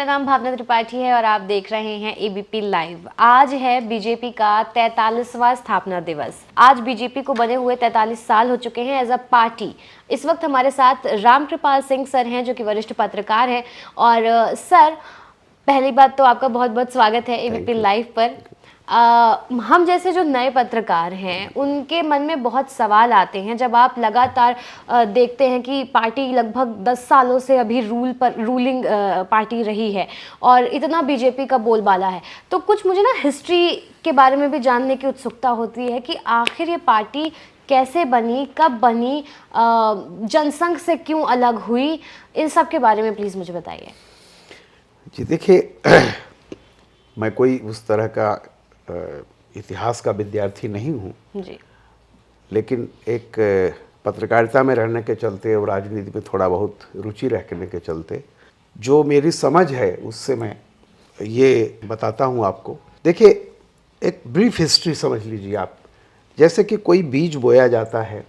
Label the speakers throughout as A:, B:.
A: नाम भावना त्रिपाठी है और आप देख रहे हैं एबीपी लाइव। आज है बीजेपी का 43वां स्थापना दिवस। आज बीजेपी को बने हुए 43 साल हो चुके हैं एज अ पार्टी। इस वक्त हमारे साथ रामकृपाल सिंह सर हैं जो कि वरिष्ठ पत्रकार हैं। और सर, पहली बात तो आपका बहुत बहुत स्वागत है एबीपी लाइव पर। हम जैसे जो नए पत्रकार हैं उनके मन में बहुत सवाल आते हैं जब आप लगातार देखते हैं कि पार्टी लगभग 10 सालों से अभी रूलिंग पार्टी रही है और इतना बीजेपी का बोलबाला है। तो कुछ मुझे ना हिस्ट्री के बारे में भी जानने की उत्सुकता होती है कि आखिर ये पार्टी कैसे बनी, कब बनी, जनसंघ से क्यों अलग हुई, इन सब के बारे में प्लीज़ मुझे बताइए।
B: जी देखिए, मैं कोई उस तरह का इतिहास का विद्यार्थी नहीं हूँ
A: जी।
B: लेकिन एक पत्रकारिता में रहने के चलते और राजनीति में थोड़ा बहुत रुचि रखने के चलते जो मेरी समझ है उससे मैं ये बताता हूँ आपको। देखिए, एक ब्रीफ हिस्ट्री समझ लीजिए आप। जैसे कि कोई बीज बोया जाता है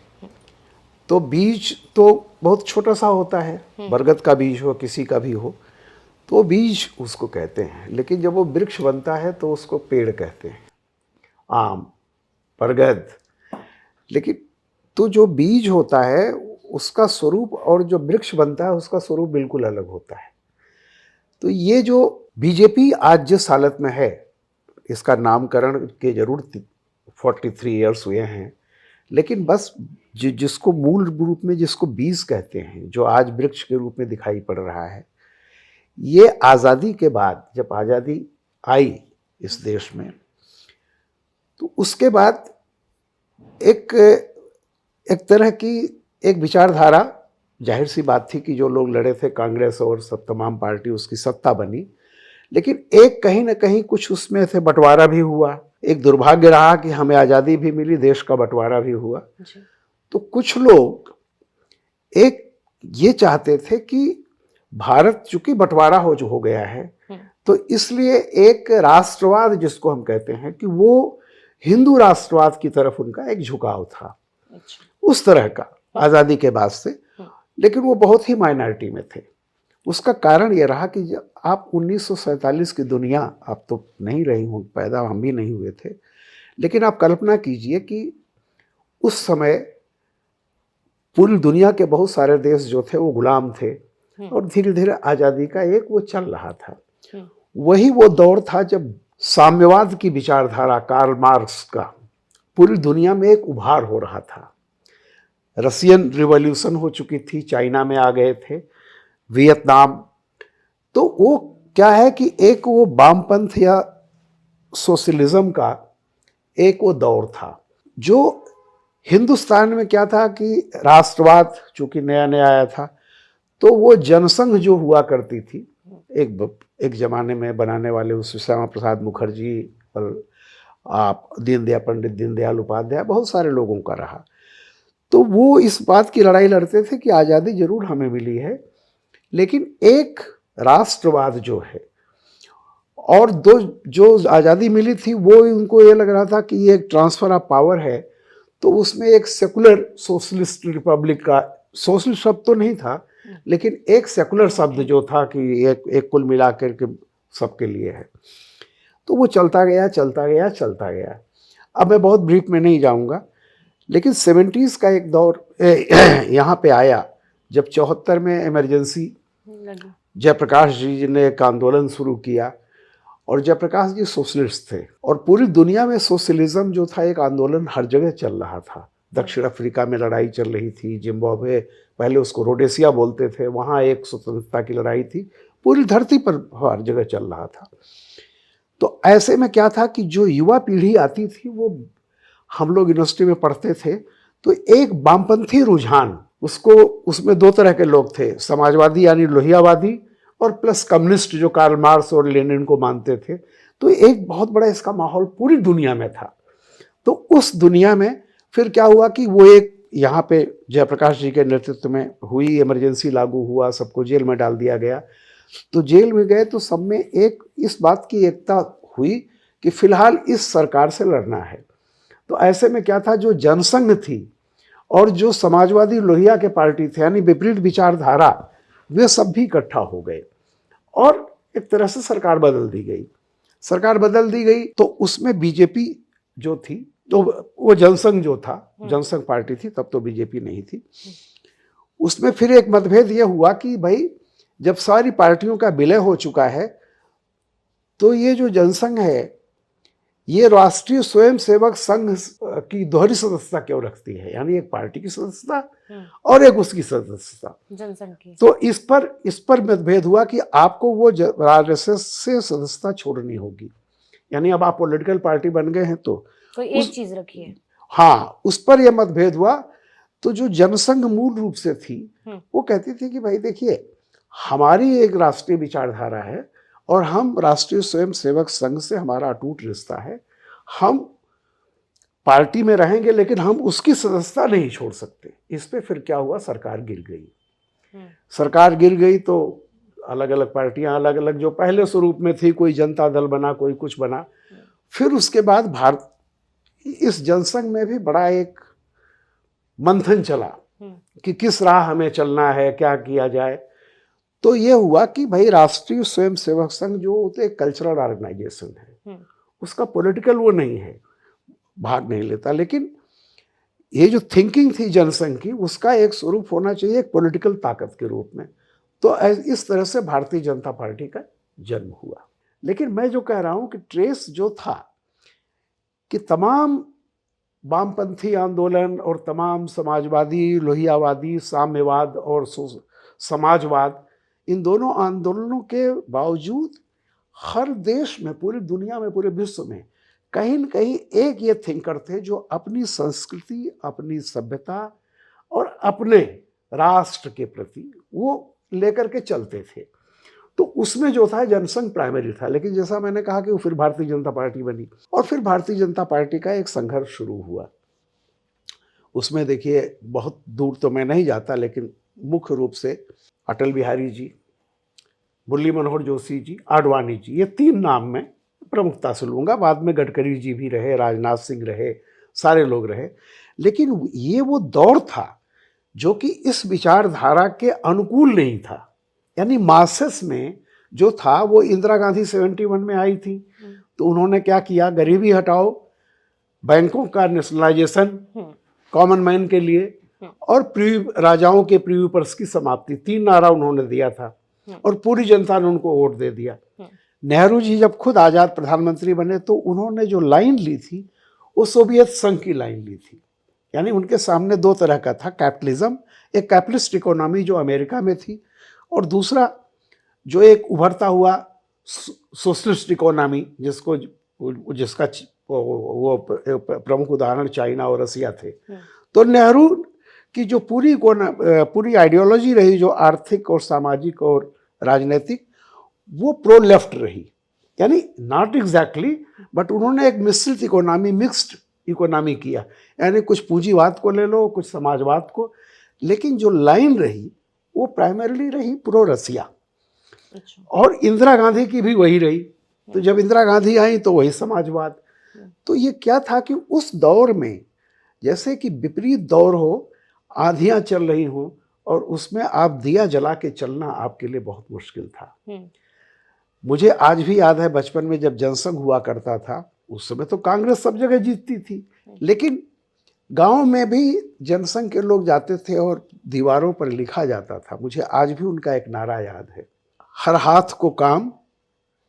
B: तो बीज तो बहुत छोटा सा होता है, बरगद का बीज हो किसी का भी हो तो बीज उसको कहते हैं, लेकिन जब वो वृक्ष बनता है तो उसको पेड़ कहते हैं, आम, बरगद। लेकिन तो जो बीज होता है उसका स्वरूप और जो वृक्ष बनता है उसका स्वरूप बिल्कुल अलग होता है। तो ये जो बीजेपी आज जिस हालत में है, इसका नामकरण के जरूर 43 ईयर्स हुए हैं, लेकिन बस जिसको मूल रूप में जिसको बीज कहते हैं, जो आज वृक्ष के रूप में दिखाई पड़ रहा है, ये आज़ादी के बाद जब आज़ादी आई इस देश में तो उसके बाद एक तरह की एक विचारधारा, जाहिर सी बात थी कि जो लोग लड़े थे कांग्रेस और सब तमाम पार्टी, उसकी सत्ता बनी। लेकिन एक कहीं ना कहीं कुछ उसमें से बंटवारा भी हुआ। एक दुर्भाग्य रहा कि हमें आज़ादी भी मिली, देश का बंटवारा भी हुआ। तो कुछ लोग एक ये चाहते थे कि भारत चूंकि बंटवारा हो गया है तो इसलिए एक राष्ट्रवाद जिसको हम कहते हैं कि वो हिंदू राष्ट्रवाद की तरफ उनका एक झुकाव था। उस तरह का आज़ादी के बाद से, लेकिन वो बहुत ही माइनॉरिटी में थे। उसका कारण ये रहा कि जब आप 1947 की दुनिया, आप तो नहीं रही हूँ पैदा, हम भी नहीं हुए थे, लेकिन आप कल्पना कीजिए कि उस समय पूरी दुनिया के बहुत सारे देश जो थे वो गुलाम थे और धीरे धीरे आज़ादी का एक वो चल रहा था। वही वो दौर था जब साम्यवाद की विचारधारा कार्ल मार्क्स का पूरी दुनिया में एक उभार हो रहा था। रशियन रिवॉल्यूशन हो चुकी थी, चाइना में आ गए थे, वियतनाम। तो वो क्या है कि एक वो वामपंथ या सोशलिज्म का एक वो दौर था। जो हिंदुस्तान में क्या था कि राष्ट्रवाद चूंकि नया नया आया था तो वो जनसंघ जो हुआ करती थी, एक जमाने में बनाने वाले उस श्यामा प्रसाद मुखर्जी और आप पंडित दीनदयाल उपाध्याय, बहुत सारे लोगों का रहा। तो वो इस बात की लड़ाई लड़ते थे कि आज़ादी जरूर हमें मिली है लेकिन एक राष्ट्रवाद जो है, और दो जो आज़ादी मिली थी वो उनको ये लग रहा था कि ये एक ट्रांसफ़र ऑफ पावर है, तो उसमें एक सेकुलर सोशलिस्ट रिपब्लिक का, सोशलिस्ट शब्द तो नहीं था लेकिन एक सेकुलर शब्द जो था कि एक कुल मिलाकर के सबके लिए है। तो वो चलता गया चलता गया चलता गया। अब मैं बहुत ब्रीफ में नहीं जाऊंगा, लेकिन 70s का एक दौर यहाँ पे आया जब 74 में इमरजेंसी जयप्रकाश जी ने एक आंदोलन शुरू किया। और जयप्रकाश जी सोशलिस्ट थे और पूरी दुनिया में सोशलिज्म जो था एक आंदोलन हर जगह चल रहा था। दक्षिण अफ्रीका में लड़ाई चल रही थी, जिम्बाब्वे, पहले उसको रोडेशिया बोलते थे, वहाँ एक स्वतंत्रता की लड़ाई थी, पूरी धरती पर हर जगह चल रहा था। तो ऐसे में क्या था कि जो युवा पीढ़ी आती थी, वो हम लोग यूनिवर्सिटी में पढ़ते थे, तो एक वामपंथी रुझान, उसमें दो तरह के लोग थे, समाजवादी यानी लोहियावादी और प्लस कम्युनिस्ट जो कार्ल मार्क्स और लेनिन को मानते थे। तो एक बहुत बड़ा इसका माहौल पूरी दुनिया में था। तो उस दुनिया में फिर क्या हुआ कि वो एक यहाँ पे जयप्रकाश जी के नेतृत्व में हुई, इमरजेंसी लागू हुआ, सबको जेल में डाल दिया गया। तो जेल में गए तो सब में एक इस बात की एकता हुई कि फिलहाल इस सरकार से लड़ना है। तो ऐसे में क्या था, जो जनसंघ थी और जो समाजवादी लोहिया के पार्टी थे यानी विपरीत विचारधारा, वे सब भी इकट्ठा हो गए और एक तरह से सरकार बदल दी गई। सरकार बदल दी गई तो उसमें बीजेपी जो थी, तो वो जनसंघ जो था, जनसंघ पार्टी थी, तब तो बीजेपी नहीं थी। उसमें फिर एक मतभेद ये हुआ कि भाई जब सारी पार्टियों का विलय हो चुका है तो ये जो जनसंघ है ये राष्ट्रीय स्वयंसेवक संघ की दोहरी सदस्यता क्यों रखती है, यानी एक पार्टी की सदस्यता और एक उसकी सदस्यता
A: जनसंघ की।
B: तो इस पर मतभेद हुआ कि आपको वो आरएसएस से सदस्यता छोड़नी होगी, यानी अब आप पॉलिटिकल पार्टी बन गए हैं तो
A: कोई एक चीज रखी है।
B: हाँ, उस पर यह मतभेद हुआ। तो जो जनसंघ मूल रूप से थी वो कहती थी कि भाई देखिए हमारी एक राष्ट्रीय विचारधारा है और हम राष्ट्रीय स्वयंसेवक संघ से हमारा अटूट रिश्ता है, हम पार्टी में रहेंगे लेकिन हम उसकी सदस्यता नहीं छोड़ सकते। इस पे फिर क्या हुआ, सरकार गिर गई। सरकार गिर गई तो अलग अलग पार्टियां, अलग अलग जो पहले स्वरूप में थी, कोई जनता दल बना, कोई कुछ बना। फिर उसके बाद भारत इस जनसंघ में भी बड़ा एक मंथन चला कि किस राह हमें चलना है, क्या किया जाए। तो ये हुआ कि भाई राष्ट्रीय स्वयंसेवक संघ जो होते एक कल्चरल ऑर्गेनाइजेशन है, उसका पॉलिटिकल वो नहीं है, भाग नहीं लेता, लेकिन ये जो थिंकिंग थी जनसंघ की उसका एक स्वरूप होना चाहिए एक पॉलिटिकल ताकत के रूप में। तो इस तरह से भारतीय जनता पार्टी का जन्म हुआ। लेकिन मैं जो कह रहा हूं कि ट्रेस जो था कि तमाम वामपंथी आंदोलन और तमाम समाजवादी, लोहियावादी, साम्यवाद और समाजवाद, इन दोनों आंदोलनों के बावजूद हर देश में, पूरी दुनिया में, पूरे विश्व में कहीं न कहीं एक ये थिंकर थे जो अपनी संस्कृति, अपनी सभ्यता और अपने राष्ट्र के प्रति वो लेकर के चलते थे। तो उसमें जो था जनसंघ प्राइमरी था। लेकिन जैसा मैंने कहा कि वो फिर भारतीय जनता पार्टी बनी और फिर भारतीय जनता पार्टी का एक संघर्ष शुरू हुआ। उसमें देखिए बहुत दूर तो मैं नहीं जाता, लेकिन मुख्य रूप से अटल बिहारी जी, मुरली मनोहर जोशी जी, आडवाणी जी, ये तीन नाम मैं प्रमुखता से लूँगा। बाद में गडकरी जी भी रहे, राजनाथ सिंह रहे, सारे लोग रहे। लेकिन ये वो दौर था जो कि इस विचारधारा के अनुकूल नहीं था। यानी मासेस में जो था वो इंदिरा गांधी 71 में आई थी, तो उन्होंने क्या किया, गरीबी हटाओ, बैंकों का नेशनलाइजेशन कॉमन मैन के लिए, और राजाओं के प्रीव्यू पर्स की समाप्ति, तीन नारा उन्होंने दिया था और पूरी जनता ने उनको वोट दे दिया। नेहरू जी जब खुद आजाद प्रधानमंत्री बने तो उन्होंने जो लाइन ली थी वो सोवियत संघ की लाइन ली थी। यानी उनके सामने दो तरह का था कैपिटलिज्म, एक कैपिटलिस्ट इकोनॉमी जो अमेरिका में थी, और दूसरा जो एक उभरता हुआ सोशलिस्ट इकोनॉमी जिसका वो प्रमुख उदाहरण चाइना और रसिया थे। तो नेहरू की जो पूरी आइडियोलॉजी रही, जो आर्थिक और सामाजिक और राजनीतिक, वो प्रो लेफ्ट रही। यानी नॉट एग्जैक्टली, बट उन्होंने एक मिश्रित इकोनॉमी, मिक्स्ड इकोनॉमी किया, यानी कुछ पूंजीवाद को ले लो, कुछ समाजवाद को। लेकिन जो लाइन रही वो प्राइमरीली रही प्रो रसिया। और इंदिरा गांधी की भी वही रही। तो जब इंदिरा गांधी आई तो वही समाजवाद। तो ये क्या था कि उस दौर में जैसे कि विपरीत दौर हो, आंधियां चल रही हो, और उसमें आप दिया जला के चलना आपके लिए बहुत मुश्किल था। मुझे आज भी याद है बचपन में जब जनसंघ हुआ करता था, उस समय तो कांग्रेस सब जगह जीतती थी, लेकिन गांव में भी जनसंघ के लोग जाते थे और दीवारों पर लिखा जाता था। मुझे आज भी उनका एक नारा याद है, हर हाथ को काम,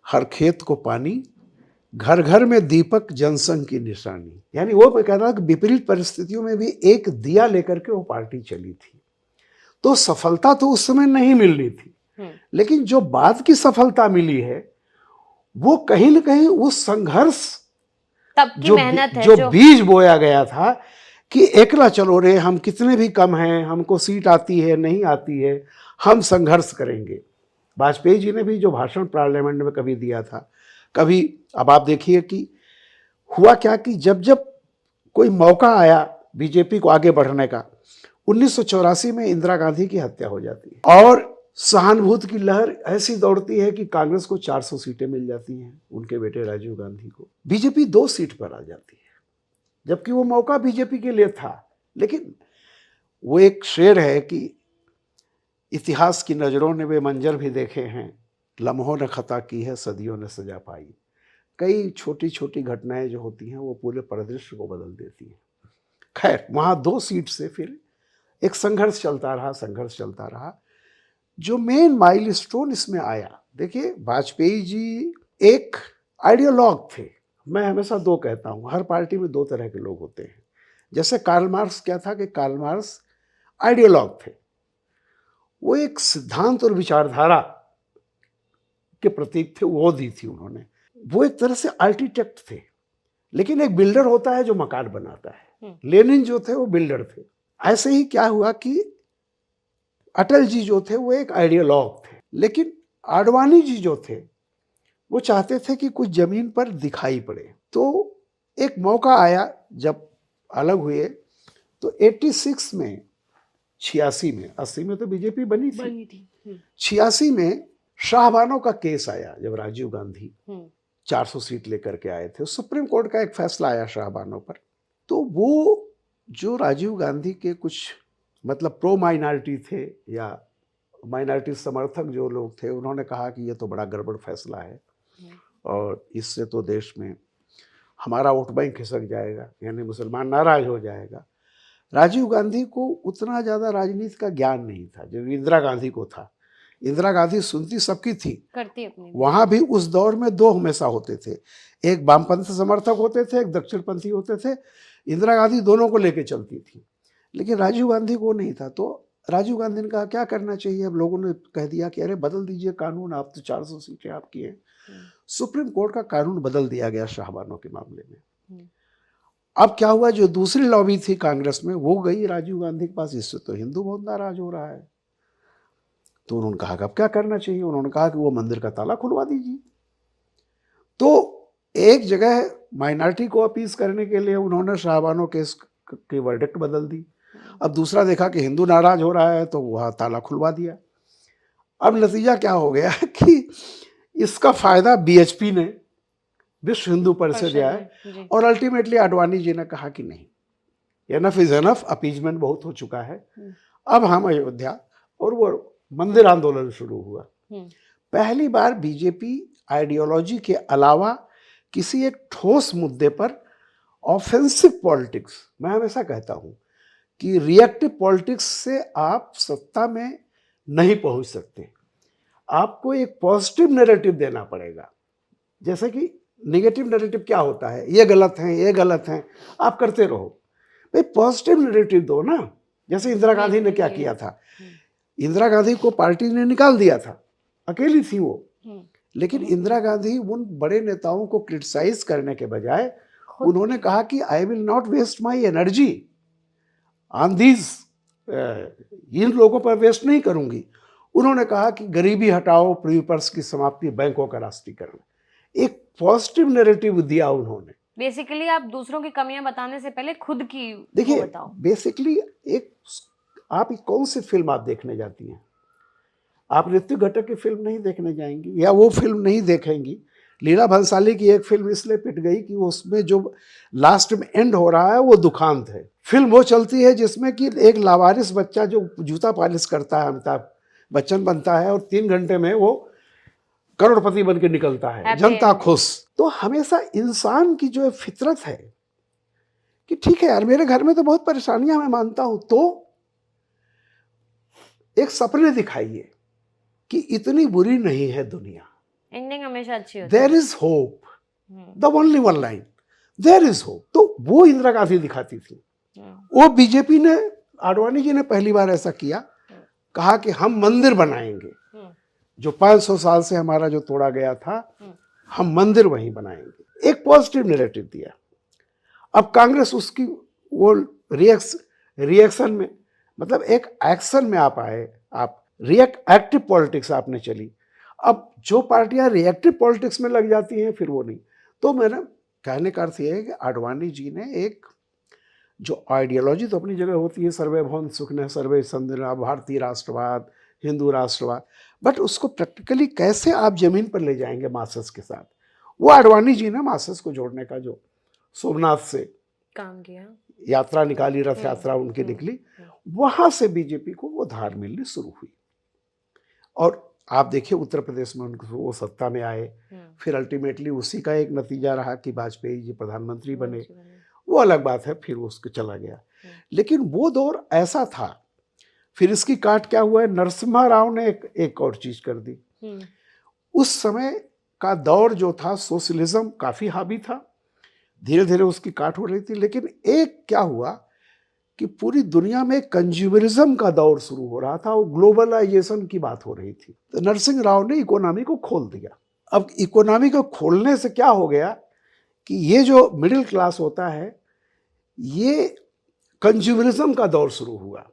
B: हर खेत को पानी, घर घर में दीपक, जनसंघ की निशानी। यानी वो मैं कह रहा कि विपरीत परिस्थितियों में भी एक दिया लेकर के वो पार्टी चली थी। तो सफलता तो उस समय नहीं मिलनी थी, लेकिन जो बाद की सफलता मिली है वो कहीं न कहीं उस संघर्ष,
A: तब की मेहनत है,
B: जो बीज बोया गया था कि एकला चलो रे, हम कितने भी कम हैं, हमको सीट आती है नहीं आती है, हम संघर्ष करेंगे। वाजपेयी जी ने भी जो भाषण पार्लियामेंट में कभी दिया था, कभी, अब आप देखिए कि हुआ क्या कि जब जब कोई मौका आया बीजेपी को आगे बढ़ने का, 1984 में इंदिरा गांधी की हत्या हो जाती है और सहानुभूति की लहर ऐसी दौड़ती है कि कांग्रेस को 400 सीटें मिल जाती हैं, उनके बेटे राजीव गांधी को। बीजेपी 2 सीट पर आ जाती है, जबकि वो मौका बीजेपी के लिए था। लेकिन वो एक शेर है कि इतिहास की नज़रों ने वे मंजर भी देखे हैं, लम्हों ने खता की है, सदियों ने सजा पाई। कई छोटी छोटी घटनाएं जो होती हैं वो पूरे परिदृश्य को बदल देती हैं। खैर, वहाँ 2 सीट से फिर एक संघर्ष चलता रहा, संघर्ष चलता रहा। जो मेन माइलस्टोन इसमें आया, देखिए वाजपेयी जी एक आइडियोलॉग थे। मैं हमेशा 2 कहता हूँ, हर पार्टी में 2 तरह के लोग होते हैं। जैसे कार्ल मार्क्स क्या था कि कार्ल मार्क्स आइडियोलॉग थे, वो एक सिद्धांत और विचारधारा के प्रतीक थे, वो दी थी उन्होंने। वो एक तरह से आर्किटेक्ट थे, लेकिन एक बिल्डर होता है जो मकान बनाता है। लेनिन जो थे वो बिल्डर थे। ऐसे ही क्या हुआ कि अटल जी जो थे वो एक आइडियोलॉग थे, लेकिन आडवाणी जी जो थे वो चाहते थे कि कुछ जमीन पर दिखाई पड़े। तो एक मौका आया जब अलग हुए, तो 86 में, 86 में, 80 में तो बीजेपी बनी थी। 86 में शाहबानो का केस आया, जब राजीव गांधी 400 सीट लेकर के आए थे। सुप्रीम कोर्ट का एक फैसला आया शाहबानो पर। तो वो जो राजीव गांधी के कुछ मतलब प्रो माइनॉरिटी थे या माइनॉरिटी समर्थक जो लोग थे, उन्होंने कहा कि ये तो बड़ा गड़बड़ फैसला है और इससे तो देश में हमारा वोट बैंक खिसक जाएगा, यानी मुसलमान नाराज हो जाएगा। राजीव गांधी को उतना ज़्यादा राजनीति का ज्ञान नहीं था जो इंदिरा गांधी को था। इंदिरा गांधी सुनती सबकी थी,
A: करती अपनी।
B: वहाँ भी उस दौर में 2 हमेशा होते थे, एक वामपंथी समर्थक होते थे, एक दक्षिणपंथी होते थे। इंदिरा गांधी दोनों को लेके चलती थी, लेकिन राजीव गांधी को नहीं था। तो राजीव गांधी ने कहा क्या करना चाहिए। अब लोगों ने कह दिया कि अरे बदल दीजिए कानून, आप तो 400 सीटें आपकी हैं। सुप्रीम कोर्ट का कानून बदल दिया गया शाहबानो के मामले में। अब क्या हुआ, जो दूसरी लॉबी थी कांग्रेस में वो गई राजीव गांधी के पास, इससे तो हिंदू बहुत नाराज हो रहा है। तो उन्होंने कहा कि अब क्या करना चाहिए। उन्होंने कहा कि वो मंदिर का ताला खुलवा दीजिए। तो एक जगह माइनॉरिटी को अपीस करने के लिए उन्होंने शाहबानो केस की वर्डिक्ट बदल दी। अब दूसरा देखा कि हिंदू नाराज हो रहा है तो वहाँ ताला खुलवा दिया। अब नतीजा क्या हो गया कि इसका फायदा बीएचपी ने, विश्व हिंदू परिषद है, और अल्टीमेटली आडवाणी जी ने कहा कि नहीं, एनफ इज एनफ, अपीजमेंट बहुत हो चुका है, अब हम अयोध्या, और वो मंदिर आंदोलन शुरू हुआ। पहली बार बीजेपी आइडियोलॉजी के अलावा किसी एक ठोस मुद्दे पर ऑफेंसिव पॉलिटिक्स, मैं हमेशा कहता हूं कि रिएक्टिव पॉलिटिक्स से आप सत्ता में नहीं पहुंच सकते, आपको एक पॉजिटिव नैरेटिव देना पड़ेगा। जैसे कि नेगेटिव नैरेटिव क्या होता है, ये गलत है, ये गलत है, आप करते रहो। भाई पॉजिटिव नैरेटिव दो ना। जैसे इंदिरा गांधी ने क्या किया था, इंदिरा गांधी को पार्टी ने निकाल दिया था, अकेली थी वो, लेकिन इंदिरा गांधी उन बड़े नेताओं को क्रिटिसाइज करने के बजाय उन्होंने कहा कि I will not waste my energy on these, इन लोगों पर वेस्ट नहीं करूंगी। उन्होंने कहा कि गरीबी हटाओ, प्रीपर्स की समाप्ति, बैंकों का राष्ट्रीयकरण, एक पॉजिटिव नैरेटिव दिया उन्होंने।
A: बेसिकली आप दूसरों की कमियां बताने से पहले खुद की
B: देखिए
A: बताओ।
B: बेसिकली एक आप कौन सी फिल्म आप देखने जाती हैं, आप ऋतिक घटक की फिल्म नहीं देखने जाएंगी या वो फिल्म नहीं देखेंगी। लीला भंसाली की एक फिल्म इसलिए पिट गई कि उसमें जो लास्ट में एंड हो रहा है वो दुखांत है। फिल्म वो चलती है जिसमें कि एक लावारिस बच्चा जो जूता पॉलिश करता है, अमिताभ बच्चन बनता है, और 3 घंटे में वो करोड़पति बन के निकलता है, जनता खुश। तो हमेशा इंसान की जो फितरत है कि ठीक है यार मेरे घर में तो बहुत परेशानियां मैं मानता हूं, तो एक सपने दिखाइए कि इतनी बुरी नहीं है दुनिया,
A: एंडिंग हमेशा अच्छी होती है।
B: There is hope, the only one line, there is hope. तो वो इंदिरा गांधी दिखाती थी। वो बीजेपी ने, आडवाणी जी ने पहली बार ऐसा किया, कहा कि हम मंदिर बनाएंगे, जो 500 साल से हमारा जो तोड़ा गया था, हम मंदिर वहीं बनाएंगे। एक पॉजिटिव नैरेटिव दिया। अब कांग्रेस उसकी वो रिएक्शन में, मतलब एक एक्शन में आप आए, आप एक्टिव पॉलिटिक्स आपने चली। अब जो पार्टियां रिएक्टिव पॉलिटिक्स में लग जाती हैं फिर वो नहीं। तो मेरा कहने का अर्थ ये है कि आडवाणी जी ने एक जो आइडियोलॉजी तो अपनी जगह होती है, सर्वे भवन सुखने सर्वे संधिना, भारतीय राष्ट्रवाद, हिंदू राष्ट्रवाद, बट उसको प्रैक्टिकली कैसे आप जमीन पर ले जाएंगे मासेस के साथ, वो आडवाणी जी ने मासेस को जोड़ने का जो सोमनाथ से
A: काम किया,
B: यात्रा निकाली, रथ यात्रा उनकी निकली, वहां से बीजेपी को वो धार मिलनी शुरू हुई। और आप देखिए उत्तर प्रदेश में उनको वो सत्ता में आए, फिर अल्टीमेटली उसी का एक नतीजा रहा कि वाजपेयी जी प्रधानमंत्री बने। वो अलग बात है, फिर उसको चला गया। लेकिन वो दौर ऐसा था। फिर इसकी काट क्या हुआ है, नरसिम्हा राव ने एक और चीज कर दी। उस समय का दौर जो था, सोशलिज्म काफी हावी था, धीरे धीरे उसकी काट हो रही थी। लेकिन एक क्या हुआ कि पूरी दुनिया में कंज्यूमरिज्म का दौर शुरू हो रहा था और ग्लोबलाइजेशन की बात हो रही थी। तो नरसिंह राव ने इकोनॉमी को खोल दिया। अब इकोनॉमी को खोलने से क्या हो गया कि ये जो मिडिल क्लास होता है, ये कंज्यूमरिज्म का दौर शुरू हुआ।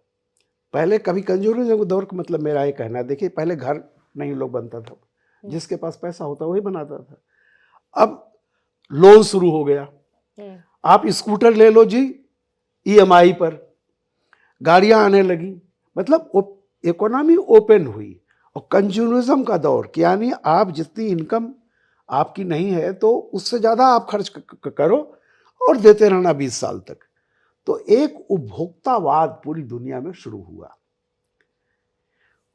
B: पहले कभी कंज्यूमरिज्म का दौर का मतलब मेरा ये कहना, देखिए पहले घर नहीं लोग बनता था, जिसके पास पैसा होता वही बनाता था। अब लोन शुरू हो गया, आप स्कूटर ले लो जी ईएमआई पर, गाड़ियां आने लगी, मतलब इकोनॉमी ओपन हुई। और कंज्यूमरिज्म का दौर, यानी आप जितनी इनकम आपकी नहीं है तो उससे ज़्यादा आप खर्च करो और देते रहना 20 साल तक। तो एक उपभोक्तावाद पूरी दुनिया में शुरू हुआ।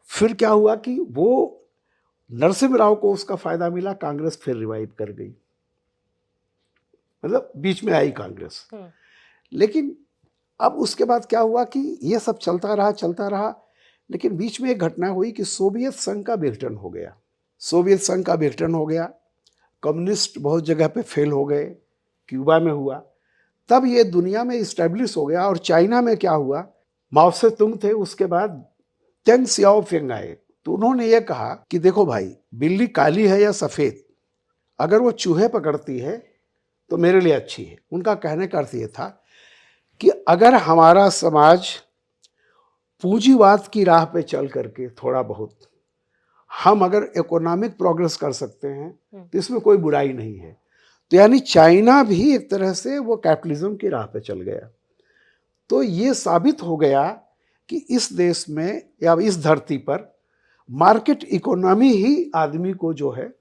B: फिर क्या हुआ कि वो नरसिम्हा राव को उसका फायदा मिला, कांग्रेस फिर रिवाइव कर गई, मतलब बीच में आई कांग्रेस। लेकिन अब उसके बाद क्या हुआ कि ये सब चलता रहा। लेकिन बीच में एक घटना हुई कि सोवियत संघ का विघटन हो गया। सोवियत संघ का विघटन हो गया, कम्युनिस्ट बहुत जगह पे फेल हो गए, क्यूबा में हुआ, तब ये दुनिया में इस्टेब्लिश हो गया। और चाइना में क्या हुआ, माओ से तुंग थे, उसके बाद डेंग सियाओपिंग आए। तो उन्होंने ये कहा कि देखो भाई, बिल्ली काली है या सफ़ेद, अगर वो चूहे पकड़ती है तो मेरे लिए अच्छी है। उनका कहने का अर्थ ये था कि अगर हमारा समाज पूंजीवाद की राह पे चल करके थोड़ा बहुत हम अगर इकोनॉमिक प्रोग्रेस कर सकते हैं तो इसमें कोई बुराई नहीं है। तो यानी चाइना भी एक तरह से वो कैपिटलिज्म की राह पे चल गया। तो ये साबित हो गया कि इस देश में या इस धरती पर मार्केट इकोनॉमी ही आदमी को जो है,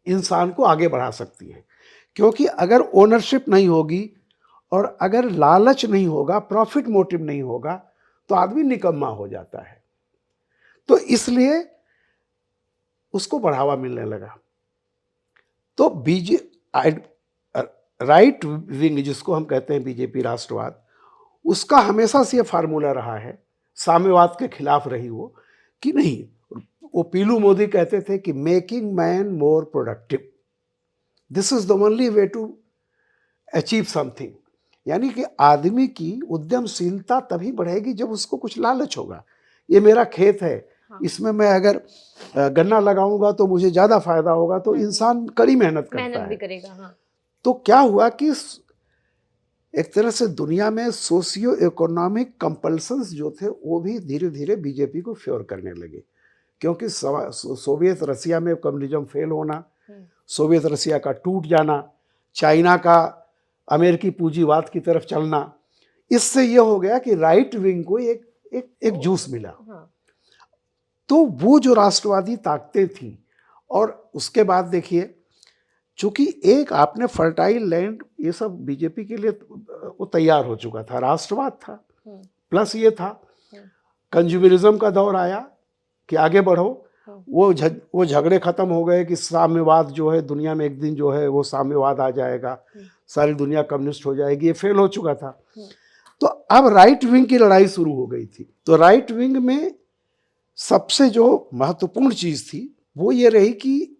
B: इंसान को आगे बढ़ा सकती है। क्योंकि अगर ओनरशिप नहीं होगी और अगर लालच नहीं होगा, प्रॉफिट मोटिव नहीं होगा, तो आदमी निकम्मा हो जाता है। तो इसलिए उसको बढ़ावा मिलने लगा। तो राइट विंग जिसको हम कहते हैं बीजेपी राष्ट्रवाद, उसका हमेशा से ये फार्मूला रहा है, साम्यवाद के खिलाफ रही वो, कि नहीं, वो पीलू मोदी कहते थे कि making man more productive, this is the only way to achieve something. यानी कि आदमी की उद्यमशीलता तभी बढ़ेगी जब उसको कुछ लालच होगा। ये मेरा खेत है, इसमें मैं अगर गन्ना लगाऊंगा तो मुझे ज्यादा फायदा होगा, तो इंसान कड़ी मेहनत करता
A: भी
B: है।
A: करेगा। हाँ।
B: तो क्या हुआ कि एक तरह से दुनिया में सोशियो इकोनॉमिक कंपल्सन्स जो थे वो भी धीरे धीरे बीजेपी को फेवर करने लगे। क्योंकि सोवियत रसिया में कम्युनिज्म फेल होना, सोवियत रसिया का टूट जाना, चाइना का अमेरिकी पूंजीवाद की तरफ चलना, इससे ये हो गया कि राइट विंग को एक जूस मिला। तो वो जो राष्ट्रवादी ताकतें थी, और उसके बाद देखिए, चूंकि एक आपने फर्टाइल लैंड, ये सब बीजेपी के लिए वो तैयार हो चुका था, राष्ट्रवाद था, प्लस ये था कंज्यूमरिज्म का दौर आया कि आगे बढ़ो। वो झगड़े खत्म हो गए कि साम्यवाद जो है दुनिया में एक दिन जो है वो साम्यवाद आ जाएगा, सारी दुनिया कम्युनिस्ट हो जाएगी, ये फेल हो चुका था। तो अब राइट विंग की लड़ाई शुरू हो गई थी। तो राइट विंग में सबसे जो महत्वपूर्ण चीज थी वो ये रही कि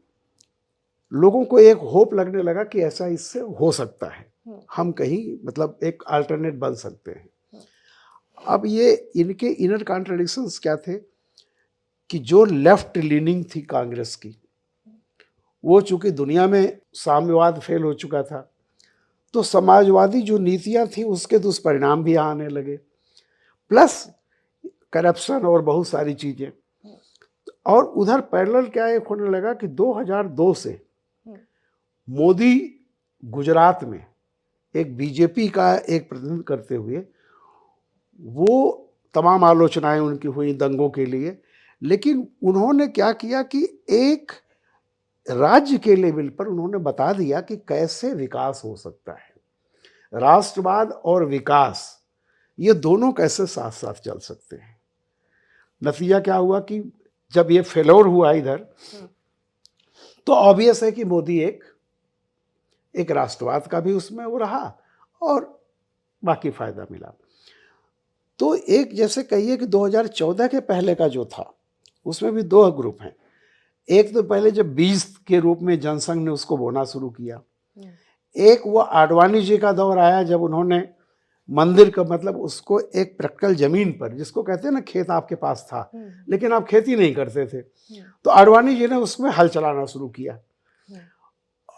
B: लोगों को एक होप लगने लगा कि ऐसा इससे हो सकता है, हम कहीं मतलब एक अल्टरनेट बन सकते हैं। अब ये इनके इनर कॉन्ट्रडिक्शंस क्या थे कि जो लेफ्ट लीनिंग थी कांग्रेस की, वो चूंकि दुनिया में साम्यवाद फेल हो चुका था, तो समाजवादी जो नीतियां थी उसके दुष्परिणाम भी आने लगे, प्लस करप्शन और बहुत सारी चीजें। और उधर पैरेलल क्या एक होने लगा कि 2002 से मोदी गुजरात में एक बीजेपी का एक प्रतिनिधित्व करते हुए, वो तमाम आलोचनाएं उनकी हुई दंगों के लिए, लेकिन उन्होंने क्या किया कि एक राज्य के लेवल पर उन्होंने बता दिया कि कैसे विकास हो सकता है, राष्ट्रवाद और विकास ये दोनों कैसे साथ साथ चल सकते हैं। नतीजा क्या हुआ कि जब ये फेलोर हुआ इधर, तो ऑब्वियस है कि मोदी एक राष्ट्रवाद का भी उसमें वो रहा और बाकी फायदा मिला। तो एक जैसे कहिए कि 2014 के पहले का जो था, उसमें भी दो ग्रुप हैं। एक तो पहले जब बीज के रूप में जनसंघ ने उसको बोना शुरू किया, एक वो आडवाणी जी का दौर आया जब उन्होंने मंदिर का मतलब उसको एक प्रैक्टिकल जमीन पर, जिसको कहते हैं ना खेत आपके पास था लेकिन आप खेती नहीं करते थे, तो आडवाणी जी ने उसमें हल चलाना शुरू किया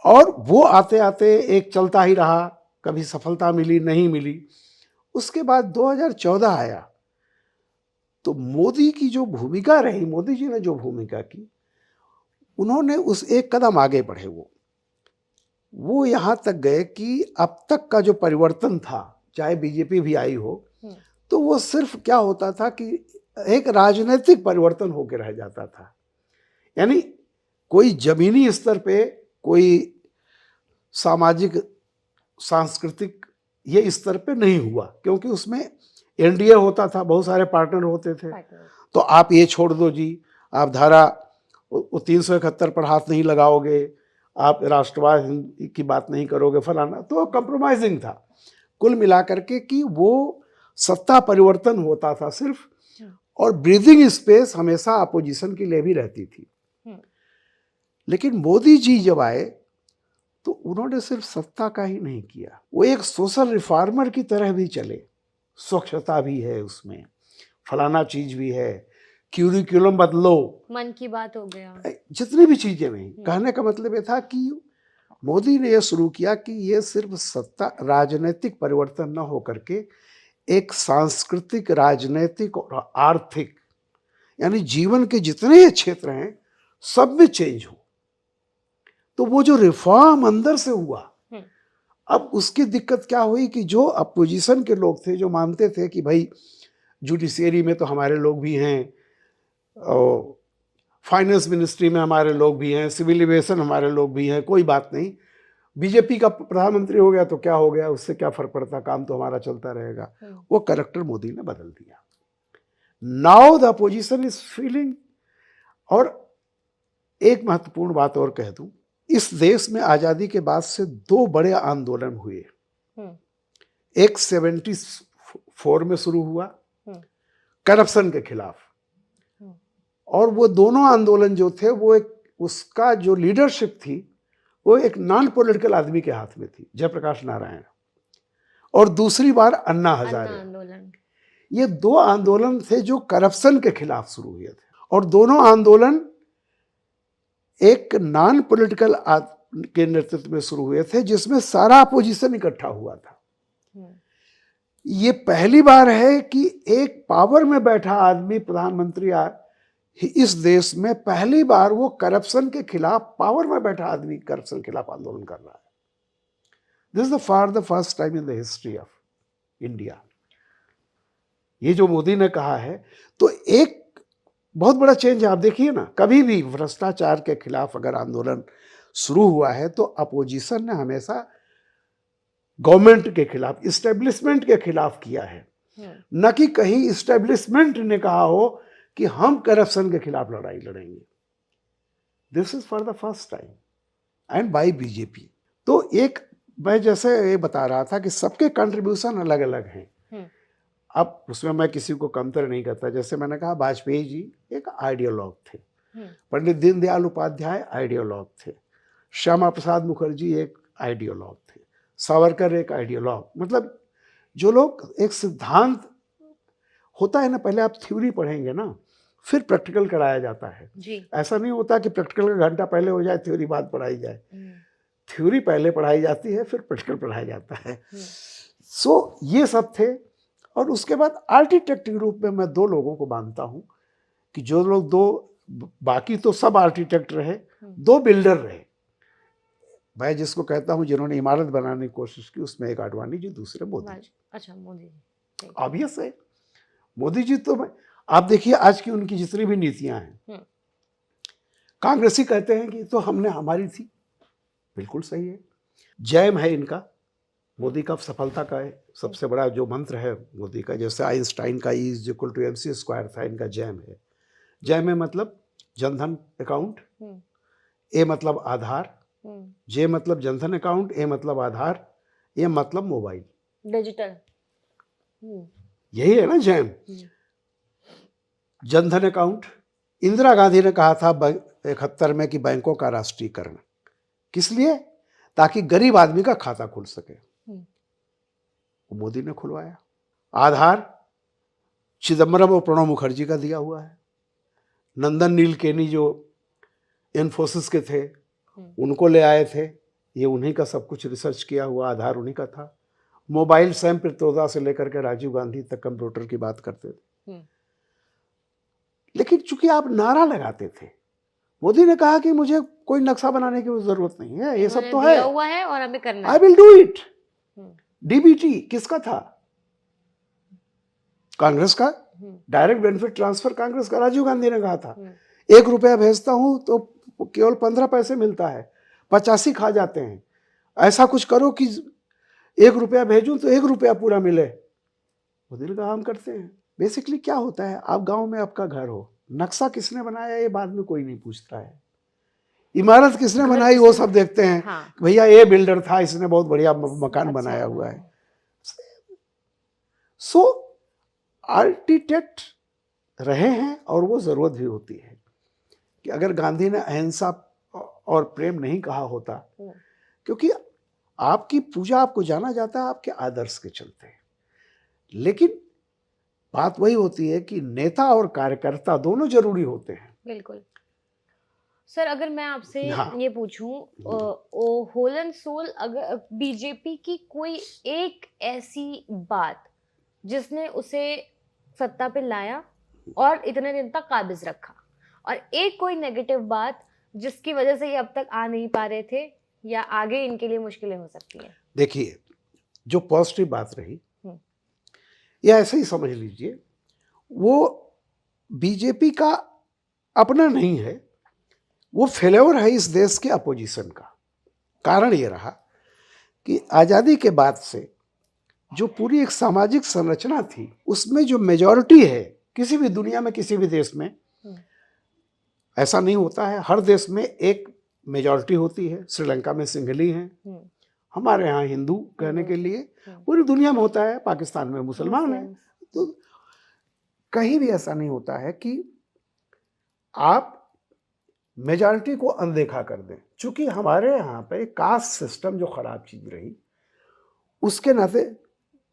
B: और वो आते आते एक चलता ही रहा, कभी सफलता मिली नहीं मिली। उसके बाद 2014 आया तो मोदी की जो भूमिका रही, मोदी जी ने जो भूमिका की, उन्होंने उस एक कदम आगे बढ़े। वो यहाँ तक गए कि अब तक का जो परिवर्तन था, चाहे बीजेपी भी आई हो, तो वो सिर्फ क्या होता था कि एक राजनीतिक परिवर्तन होकर रह जाता था। यानी कोई जमीनी स्तर पे, कोई सामाजिक सांस्कृतिक ये स्तर पे नहीं हुआ, क्योंकि उसमें एनडीए होता था, बहुत सारे पार्टनर होते थे। तो आप ये छोड़ दो जी, आप धारा 371 पर हाथ नहीं लगाओगे, आप राष्ट्रवाद की बात नहीं करोगे, फलाना, तो कंप्रोमाइजिंग था कुल मिलाकर के कि वो सत्ता परिवर्तन होता था सिर्फ, और ब्रीदिंग स्पेस हमेशा अपोजिशन के लिए भी रहती थी। लेकिन मोदी जी जब आए तो उन्होंने सिर्फ सत्ता का ही नहीं किया, वो एक सोशल रिफॉर्मर की तरह भी चले। स्वच्छता भी है उसमें, फलाना चीज भी है, क्यूरिकुलम बदलो,
A: मन की बात हो गया,
B: जितनी भी चीजें में। कहने का मतलब ये था कि मोदी ने यह शुरू किया कि ये सिर्फ सत्ता राजनीतिक परिवर्तन न हो करके एक सांस्कृतिक, राजनीतिक और आर्थिक, यानी जीवन के जितने क्षेत्र हैं सब में चेंज हो। तो वो जो रिफॉर्म अंदर से हुआ, अब उसकी दिक्कत क्या हुई कि जो अपोजिशन के लोग थे, जो मानते थे कि भाई जुडिशियरी में तो हमारे लोग भी हैं, और फाइनेंस मिनिस्ट्री में हमारे लोग भी हैं, सिविल एविएशन हमारे लोग भी हैं, कोई बात नहीं, बीजेपी का प्रधानमंत्री हो गया तो क्या हो गया, उससे क्या फर्क पड़ता, काम तो हमारा चलता रहेगा। वो कैरेक्टर मोदी ने बदल दिया। Now the opposition is feeling. और एक महत्वपूर्ण बात और कह दूं, इस देश में आजादी के बाद से दो बड़े आंदोलन हुए। एक 74 में शुरू हुआ करप्शन के खिलाफ, और वो दोनों आंदोलन जो थे वो एक, उसका जो लीडरशिप थी वो एक नॉन पॉलिटिकल आदमी के हाथ में थी, जयप्रकाश नारायण, और दूसरी बार अन्ना हजारे आंदोलन। ये दो आंदोलन थे जो करप्शन के खिलाफ शुरू हुए थे, और दोनों आंदोलन एक नॉन पॉलिटिकल के नेतृत्व में शुरू हुए थे, जिसमें सारा अपोजिशन इकट्ठा हुआ था। ये पहली बार है कि एक पावर में बैठा आदमी प्रधानमंत्री इस देश में पहली बार वो करप्शन के खिलाफ, पावर में बैठा आदमी करप्शन के खिलाफ आंदोलन कर रहा है। This is the first time in the history of India. ये जो मोदी ने कहा है, तो एक बहुत बड़ा चेंज है। आप देखिए ना, कभी भी भ्रष्टाचार के खिलाफ अगर आंदोलन शुरू हुआ है तो अपोजिशन ने हमेशा गवर्नमेंट के खिलाफ, इस्टेब्लिशमेंट के खिलाफ किया है, न कि कहीं इस्टेब्लिशमेंट ने कहा हो कि हम करप्शन के खिलाफ लड़ाई लड़ेंगे। This is for the first time and by BJP. तो एक, मैं जैसे ये बता रहा था कि सबके कंट्रीब्यूशन अलग अलग हैं। अब उसमें मैं किसी को कमतर नहीं करता। जैसे मैंने कहा, वाजपेयी जी एक आइडियोलॉग थे, पंडित दीनदयाल उपाध्याय आइडियोलॉग थे, श्यामा प्रसाद मुखर्जी एक आइडियोलॉग थे, सावरकर एक आइडियोलॉग। मतलब जो लोग, एक सिद्धांत होता है ना, पहले आप थ्योरी पढ़ेंगे ना, फिर प्रैक्टिकल कराया जाता है जी। ऐसा नहीं होता कि प्रैक्टिकल का घंटा पहले हो जाए, थ्योरी बाद पढ़ाई जाए। थ्योरी पहले पढ़ाई जाती है, फिर प्रैक्टिकल पढ़ाया जाता है। सो ये सब थे। और उसके बाद आर्किटेक्ट के रूप में मैं दो लोगों को मानता हूं कि जो लोग दो, बाकी तो सब आर्किटेक्ट रहे, दो बिल्डर रहे। मैं जिसको कहता हूं जिन्होंने इमारत बनाने की कोशिश की, उसमें एक आडवाणी जी, दूसरे मोदी जी।
A: अच्छा, मोदी जी
B: ऑब्वियस है। मोदी जी तो, आप देखिए आज की उनकी जितनी भी नीतियां हैं, कांग्रेसी कहते हैं कि तो हमने, हमारी थी, बिल्कुल सही है। जैम है इनका, मोदी का सफलता का है सबसे बड़ा जो मंत्र है मोदी का। जैसे आइंस्टाइन का E = mc² था, इनका जैम है। जैम है मतलब जनधन अकाउंट,
A: हम्म,
B: ए मतलब आधार,
A: हम्म,
B: जे मतलब जनधन अकाउंट, ए मतलब आधार, ए मतलब मोबाइल।
A: डिजिटल। हम्म,
B: यही है ना जैम।
A: हम्म,
B: जनधन अकाउंट, इंदिरा गांधी ने कहा था 71 में कि बैंकों का राष्ट्रीयकरण, किस लिए? ताकि गरीब आदमी का खाता खुल सके।
A: हम्म,
B: वो मोदी ने खुलवाया। आधार चिदम्बरम और प्रणब मुखर्जी का दिया हुआ है। नंदन नीलकेनी जो इन्फोसिस के थे उनको ले आए थे, ये उन्हीं का सब कुछ रिसर्च किया हुआ आधार उन्हीं का था। मोबाइल सैम पित्रोदा से लेकर के राजीव गांधी तक कंप्यूटर की बात करते थे। लेकिन चूंकि आप नारा लगाते थे, मोदी ने कहा कि मुझे कोई नक्शा बनाने की जरूरत नहीं है, ये सब तो है,
A: दिया हुआ है और हमें करना
B: आई
A: है।
B: Will do it. डीबीटी किसका था? कांग्रेस का। डायरेक्ट बेनिफिट ट्रांसफर कांग्रेस का, राजीव गांधी ने कहा था। 1 रुपया भेजता हूं तो केवल 15 पैसे मिलता है, 85 खा जाते हैं। ऐसा कुछ करो कि 1 रुपया भेजूं तो 1 रुपया पूरा मिले। मोदी ने कहा हम करते हैं। बेसिकली क्या होता है, आप गांव में आपका घर हो, नक्शा किसने बनाया ये बाद में कोई नहीं पूछता है, इमारत किसने बनाई वो सब देखते हैं।
A: हाँ।
B: भैया ये बिल्डर था, इसने बहुत बढ़िया मकान
A: अच्छा
B: बनाया हुआ है। सो आर्किटेक्ट रहे हैं, और वो जरूरत भी होती है कि अगर गांधी ने अहिंसा और प्रेम नहीं कहा होता, क्योंकि आपकी पूजा आपको जाना जाता है आपके आदर्श के चलते, लेकिन बात वही होती है कि नेता और कार्यकर्ता दोनों जरूरी होते हैं।
A: बिल्कुल सर, अगर मैं आपसे
B: हाँ।
A: ये पूछूं, होल एंड सोल, अगर बीजेपी की कोई एक ऐसी बात जिसने उसे सत्ता पे लाया और इतने दिन तक काबिज रखा, और एक कोई नेगेटिव बात जिसकी वजह से ये अब तक आ नहीं पा रहे थे या आगे इनके लिए मुश्किलें हो सकती हैं।
B: देखिए, जो पॉजिटिव बात रही,
A: हम्म,
B: या ऐसे ही समझ लीजिए, वो बीजेपी का अपना नहीं है, वो फेल्योर है इस देश के अपोजिशन का। कारण ये रहा कि आज़ादी के बाद से जो पूरी एक सामाजिक संरचना थी, उसमें जो मेजॉरिटी है, किसी भी दुनिया में किसी भी देश में ऐसा नहीं होता है, हर देश में एक मेजॉरिटी होती है। श्रीलंका में सिंघली हैं, हमारे यहाँ हिंदू कहने के लिए, पूरी दुनिया में होता है, पाकिस्तान में मुसलमान हैं। तो कहीं भी ऐसा नहीं होता है कि आप मेजॉरिटी को अनदेखा कर दें। चूंकि हमारे यहाँ पे कास्ट सिस्टम जो खराब चीज रही, उसके नाते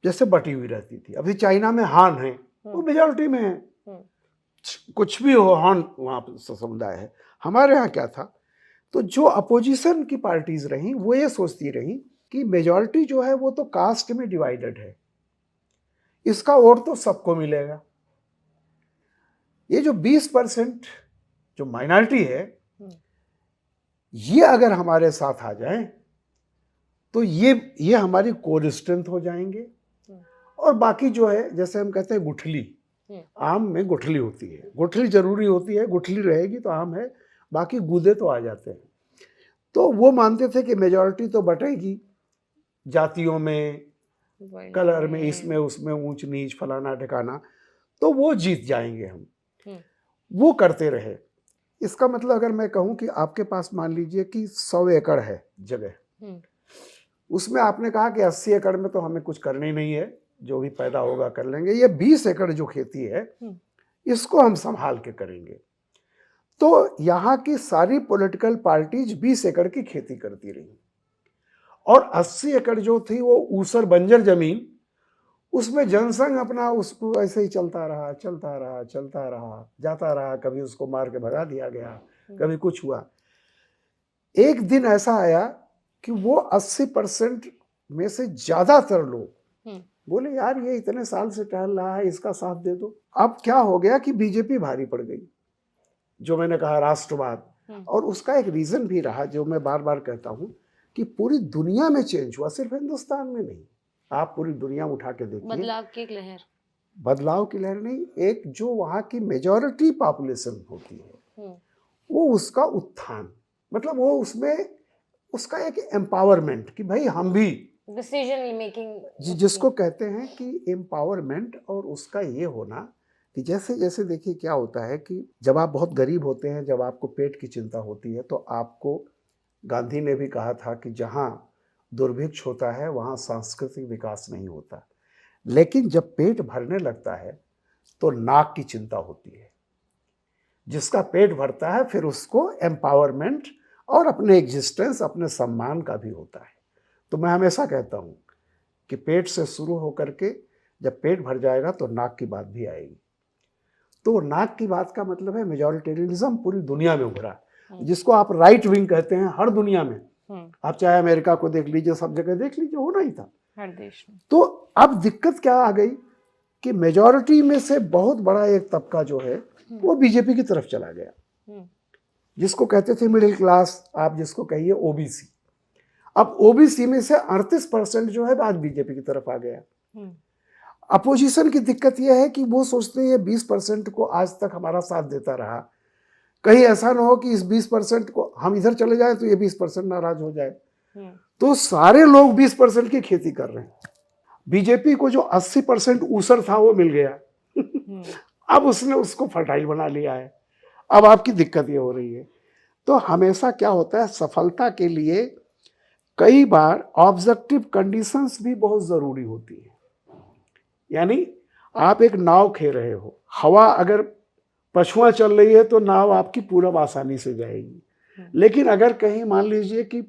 B: जैसे बटी हुई रहती थी। अभी चाइना में हान है, वो मेजॉरिटी में है, कुछ भी हो हान वहाँ पे समुदाय है। हमारे यहाँ क्या था, तो जो अपोजिशन की पार्टीज रही वो ये सोचती रही कि मेजॉरिटी जो है वो तो कास्ट में डिवाइडेड है, इसका वोट तो सबको मिलेगा। ये जो 20% जो माइनॉरिटी है, ये अगर हमारे साथ आ जाए तो ये हमारी कोर स्ट्रेंथ हो जाएंगे। और बाकी जो है, जैसे हम कहते हैं गुठली, आम में गुठली होती है, गुठली जरूरी होती है, गुठली रहेगी तो आम है, बाकी गूदे तो आ जाते हैं। तो वो मानते थे कि मेजॉरिटी तो बटेगी जातियों में, कलर में, इसमें उसमें, ऊंच नीच फलाना ठिकाना, तो वो जीत जाएंगे हम। वो करते रहे। इसका मतलब अगर मैं कहूं कि आपके पास मान लीजिए कि 100 एकड़ है जगह, उसमें आपने कहा कि 80 एकड़ में तो हमें कुछ करना ही नहीं है, जो भी पैदा होगा कर लेंगे, ये 20 एकड़ जो खेती है इसको हम संभाल के करेंगे। तो यहाँ की सारी पॉलिटिकल पार्टीज 20 एकड़ की खेती करती रही, और 80 एकड़ जो थी वो ऊसर बंजर जमीन, उसमें जनसंघ अपना उसको ऐसे ही चलता रहा, जाता रहा। कभी उसको मार के भगा दिया गया, कभी कुछ हुआ। एक दिन ऐसा आया कि वो 80% में से ज्यादातर लोग बोले यार ये इतने साल से टहल रहा है, इसका साथ दे दो। अब क्या हो गया कि बीजेपी भारी पड़ गई, जो मैंने कहा राष्ट्रवाद। और उसका एक रीजन भी रहा, जो मैं बार बार कहता हूं कि पूरी दुनिया में चेंज हुआ, सिर्फ हिंदुस्तान में नहीं। आप पूरी दुनिया उठा के देखिए,
A: बदलाव की एक लहर,
B: बदलाव की लहर नहीं, एक जो वहाँ की मेजॉरिटी पॉपुलेशन होती है वो उसका उत्थान, मतलब वो उसमें उसका एक एम्पावरमेंट कि भाई हम भी
A: डिसीजन मेकिंग,
B: जिसको कहते हैं कि एम्पावरमेंट, और उसका ये होना कि जैसे जैसे देखिए क्या होता है कि जब आप बहुत गरीब होते हैं, जब आपको पेट की चिंता होती है, तो आपको गांधी ने भी कहा था कि जहाँ दुर्भिक्ष होता है वहाँ सांस्कृतिक विकास नहीं होता। लेकिन जब पेट भरने लगता है तो नाक की चिंता होती है। जिसका पेट भरता है फिर उसको एम्पावरमेंट और अपने एग्जिस्टेंस, अपने सम्मान का भी होता है। तो मैं हमेशा कहता हूँ कि पेट से शुरू होकर के जब पेट भर जाएगा तो नाक की बात भी आएगी। तो नाक की बात का मतलब है मेजॉरिटेरियनिज्म पूरी दुनिया में उभरा, जिसको आप राइट विंग कहते हैं हर दुनिया में। आप चाहे अमेरिका को देख लीजिए, सब जगह देख लीजिए, होना ही था
A: हर देश में।
B: तो अब दिक्कत क्या आ गई कि मेजॉरिटी में से बहुत बड़ा एक तबका जो है वो बीजेपी की तरफ चला गया, जिसको कहते थे मिडिल क्लास, आप जिसको कहिए ओबीसी। अब ओबीसी में से 38% जो है आज बीजेपी की तरफ आ गया। अपोजिशन की दिक्कत यह है कि वो सोचते हैं 20% को आज तक हमारा साथ देता रहा, कहीं ऐसा ना हो कि इस 20% को हम इधर चले जाएं तो ये 20% नाराज हो जाए। तो सारे लोग 20% की खेती कर रहे हैं। बीजेपी को जो 80% ऊसर था वो मिल गया। अब उसने उसको फर्टाइल बना लिया है। अब आपकी दिक्कत ये हो रही है। तो हमेशा क्या होता है, सफलता के लिए कई बार ऑब्जेक्टिव कंडीशंस भी बहुत जरूरी होती है। यानी आप एक नाव खे रहे हो, हवा अगर पछुआ चल रही है तो नाव आपकी पूरब आसानी से जाएगी, लेकिन अगर कहीं मान लीजिए कि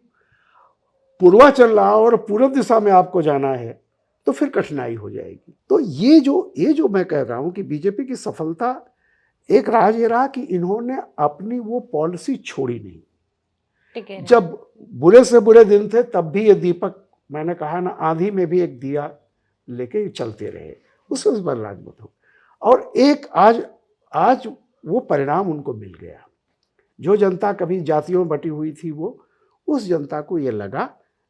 B: पूर्वा चल रहा और पूरब दिशा में आपको जाना है तो फिर कठिनाई हो जाएगी। तो ये जो मैं कह रहा हूं कि बीजेपी की सफलता एक राज ये रहा कि इन्होंने अपनी वो पॉलिसी छोड़ी नहीं।
A: ठीक है।
B: जब बुरे से बुरे दिन थे तब भी ये दीपक, मैंने कहा ना, आंधी में भी एक दिया लेके चलते रहे, उससे उस पर मजबूत हो। और एक आज वो परिणाम उनको मिल गया। जो जनता कभी जातियों में बटी हुई थी, वो उस जनता को ये लगा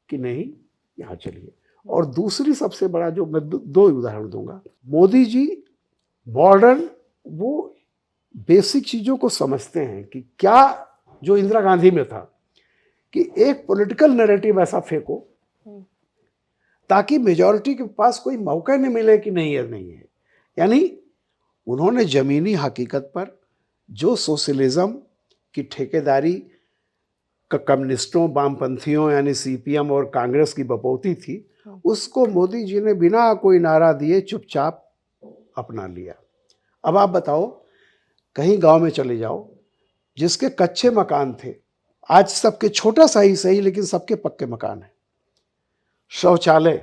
B: कि नहीं, यहाँ चलिए। और दूसरी सबसे बड़ा जो मैं दो उदाहरण दूंगा, मोदी जी मॉडर्न वो बेसिक चीजों को समझते हैं कि क्या जो इंदिरा गांधी में था कि एक पॉलिटिकल नैरेटिव ऐसा फेंको ताकि मेजॉरिटी के पास कोई मौका नहीं मिले कि नहीं है नहीं है। यानी उन्होंने जमीनी हकीकत पर जो सोशलिज्म की ठेकेदारी कम्युनिस्टों, वामपंथियों यानी सीपीएम और कांग्रेस की बपौती थी, उसको मोदी जी ने बिना कोई नारा दिए चुपचाप अपना लिया। अब आप बताओ, कहीं गांव में चले जाओ, जिसके कच्चे मकान थे आज सबके, छोटा सा ही सही लेकिन सबके पक्के मकान है, शौचालय।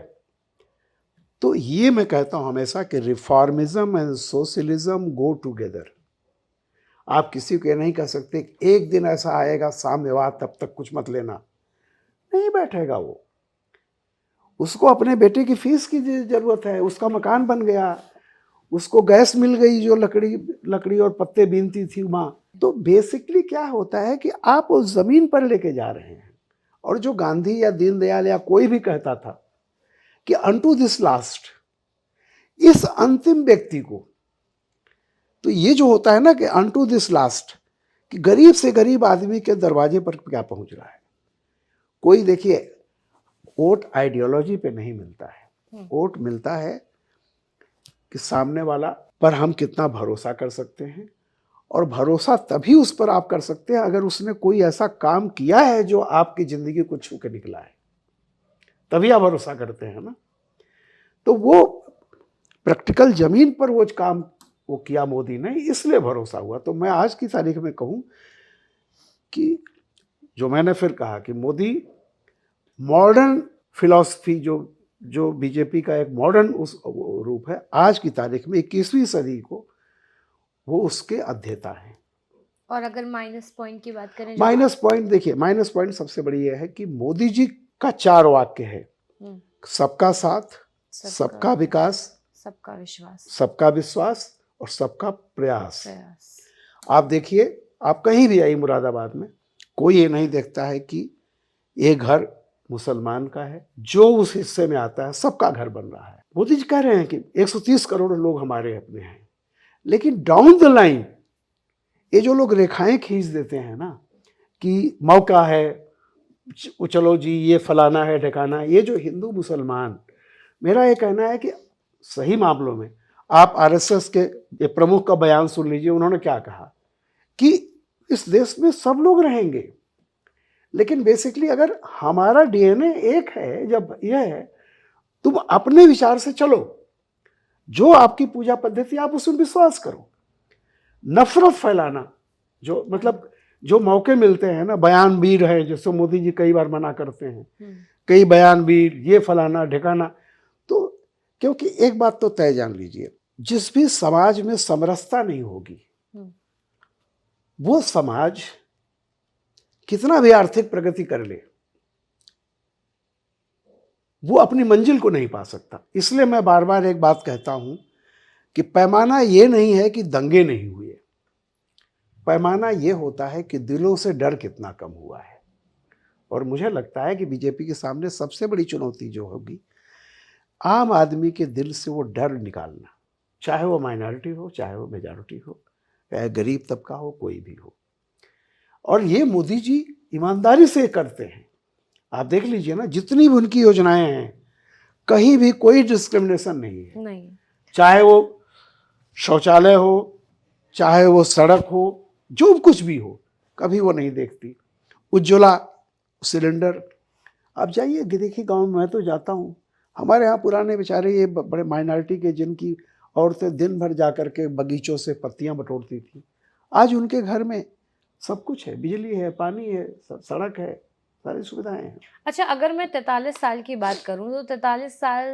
B: तो ये मैं कहता हूं हमेशा कि रिफॉर्मिज्म एंड सोशलिज्म गो टुगेदर। आप किसी को ये नहीं कह सकते एक दिन ऐसा आएगा साम्यवाद, तब तक कुछ मत लेना, नहीं बैठेगा वो। उसको अपने बेटे की फीस की जरूरत है, उसका मकान बन गया, उसको गैस मिल गई जो लकड़ी और पत्ते बीनती थी माँ। तो बेसिकली क्या होता है कि आप उस जमीन पर लेके जा रहे हैं। और जो गांधी या दीनदयाल या कोई भी कहता था कि अनटू दिस लास्ट, इस अंतिम व्यक्ति को, तो ये जो होता है ना कि अनटू दिस लास्ट, कि गरीब से गरीब आदमी के दरवाजे पर क्या पहुंच रहा है। कोई देखिए, वोट आइडियोलॉजी पे नहीं मिलता है, वोट मिलता है कि सामने वाला पर हम कितना भरोसा कर सकते हैं। और भरोसा तभी उस पर आप कर सकते हैं अगर उसने कोई ऐसा काम किया है जो आपकी जिंदगी को छू के निकला है, तभी आप भरोसा करते हैं ना। तो वो प्रैक्टिकल जमीन पर वो काम वो किया मोदी ने, इसलिए भरोसा हुआ। तो मैं आज की तारीख में कहूं कि जो मैंने फिर कहा कि मोदी मॉडर्न फिलॉसफी, जो बीजेपी का एक मॉडर्न उस रूप है, आज की तारीख में 21वीं सदी को वो उसके अध्येता हैं।
A: और अगर माइनस पॉइंट की बात करें,
B: माइनस पॉइंट देखिए, माइनस पॉइंट सबसे बड़ी यह है कि मोदी जी का 4 वाक्य है, सबका साथ, सबका विकास,
A: सबका विश्वास,
B: सबका विश्वास और सबका प्रयास। आप देखिए, आप कहीं भी आइए मुरादाबाद में, कोई ये नहीं देखता है कि ये घर मुसलमान का है, जो उस हिस्से में आता है सबका घर बन रहा है। मोदी जी कह रहे हैं कि 130 करोड़ लोग हमारे अपने हैं, लेकिन डाउन द लाइन ये जो लोग रेखाएं खींच देते हैं ना कि मौका है, चलो जी ये फलाना है ढकाना, ये जो हिंदू मुसलमान, मेरा ये कहना है कि सही मामलों में आप आरएसएस के ये प्रमुख का बयान सुन लीजिए, उन्होंने क्या कहा कि इस देश में सब लोग रहेंगे, लेकिन बेसिकली अगर हमारा डीएनए एक है, जब यह है तुम अपने विचार से चलो, जो आपकी पूजा पद्धति आप उसमें विश्वास करो। नफरत फैलाना, जो मतलब जो मौके मिलते हैं ना, बयान वीर है जैसे मोदी जी कई बार मना करते हैं, कई बयान वीर, ये फलाना ढिकाना, तो क्योंकि एक बात तो तय जान लीजिए, जिस भी समाज में समरसता नहीं होगी वो समाज कितना भी आर्थिक प्रगति कर ले वो अपनी मंजिल को नहीं पा सकता। इसलिए मैं बार बार एक बात कहता हूं कि पैमाना ये नहीं है कि दंगे नहीं हुए, पैमाना ये होता है कि दिलों से डर कितना कम हुआ है। और मुझे लगता है कि बीजेपी के सामने सबसे बड़ी चुनौती जो होगी, आम आदमी के दिल से वो डर निकालना, चाहे वो माइनॉरिटी हो, चाहे वो मेजॉरिटी हो, चाहे गरीब तबका हो, कोई भी हो। और ये मोदी जी ईमानदारी से करते हैं। आप देख लीजिए ना, जितनी भी उनकी योजनाएं हैं, कहीं भी कोई डिस्क्रिमिनेशन नहीं है।
A: नहीं,
B: चाहे वो शौचालय हो, चाहे वो सड़क हो, जो कुछ भी हो, कभी वो नहीं देखती। उज्ज्वला सिलेंडर, आप जाइए देखिए गांव में, मैं तो जाता हूँ, हमारे यहाँ पुराने बेचारे ये बड़े माइनॉरिटी के जिनकी औरतें दिन भर जा कर के बगीचों से पत्तियाँ बटोरती थी, आज उनके घर में सब कुछ है, बिजली है, पानी है, सड़क है, सारी सुविधाएं हैं।
A: अच्छा, अगर मैं 43 साल की बात करूं तो 43 साल